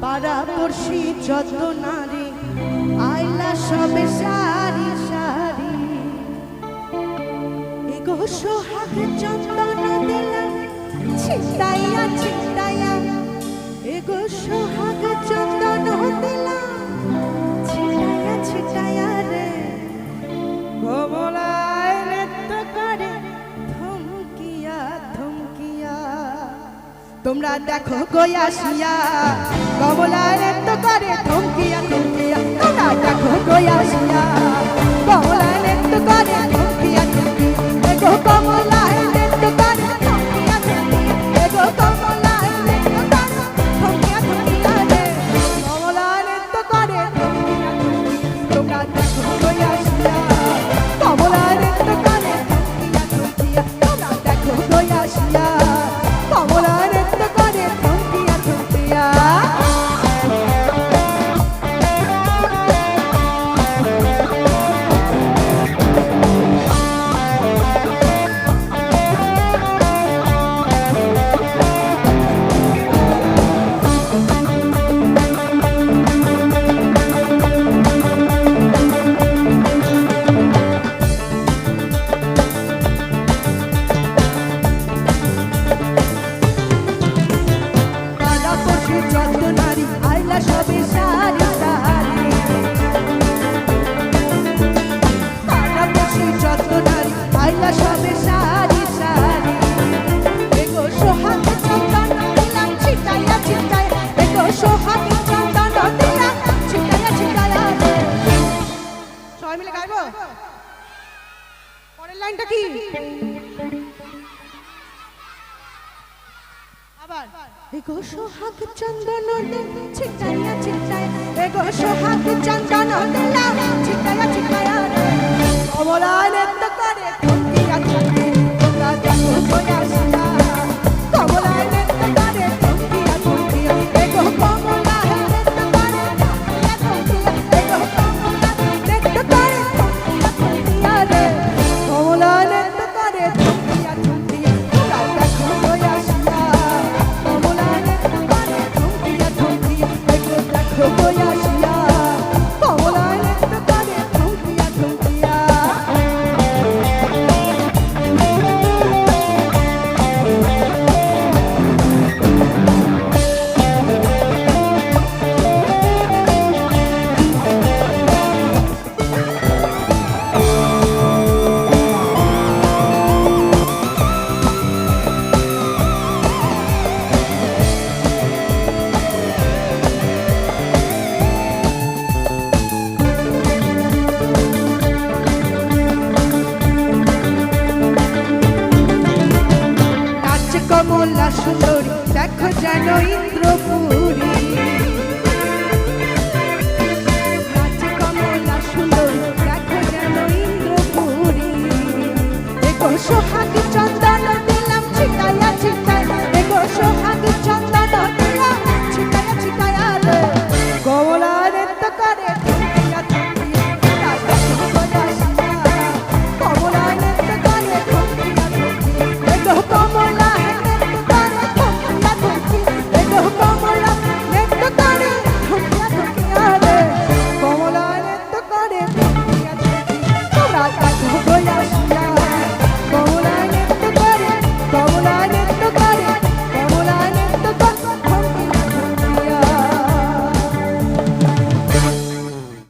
পাড়া পড়শি যত নারী আইলা সবে সারি সারি এগো সোহাগ চন্দন দিলা ছিটাইয়া ছিটাইয়া এগো সোহাগ চন্দন দিলা ছিটাইয়া ছিটাইয়া রে কমলায় নৃত্য করে ধমকিয়া ধমকিয়া তোমরা দেখো গয়াসিয়া কমলায় নৃত্য করে ধমকিয়া ধমকিয়া তোমরা দেখো গয়াসিয়া কমলায় নৃত্য করে ধমকিয়া ধমকিয়া এগো কমলায় নৃত্য করে ধমকিয়া ধমকিয়া এগো কমলায় নৃত্য করে ধমকিয়া ধমকিয়া রে কমলায় নৃত্য করে ধমকিয়া ধমকিয়া তোমরা দেখো গয়াসিয়া কমলায় নৃত্য করে ধমকিয়া ধমকিয়া তোমরা দেখো গয়াসিয়া কমলায় নৃত্য করে ধমকিয়া ধমকিয়া এগো সোহাগ চন্দন ছিটাইয়া ছিটাইয়া এগো সোহাগ চন্দন দিলা ছিটাইয়া ছিটাইয়া কমলায় নৃত্য করে ধমকিয়া ধমকিয়া তোমরা দেখো গয়াসিয়া কমলায় নৃত্য করে ধমকিয়া ধমকিয়া এগো কমলায় নৃত্য করে ধমকিয়া ধমকিয়া এগো কমলায় নৃত্য করে ধমকিয়া ধমকিয়া রে কমলায় নৃত্য করে ধমকিয়া ধমকিয়া তোমরা দেখো গয়াসিয়া কমলা সুন্দরী দেখো যেন ইন্দ্রপুরী নাচে কমলা সুন্দরী দেখো যেন ইন্দ্রপুরী এগো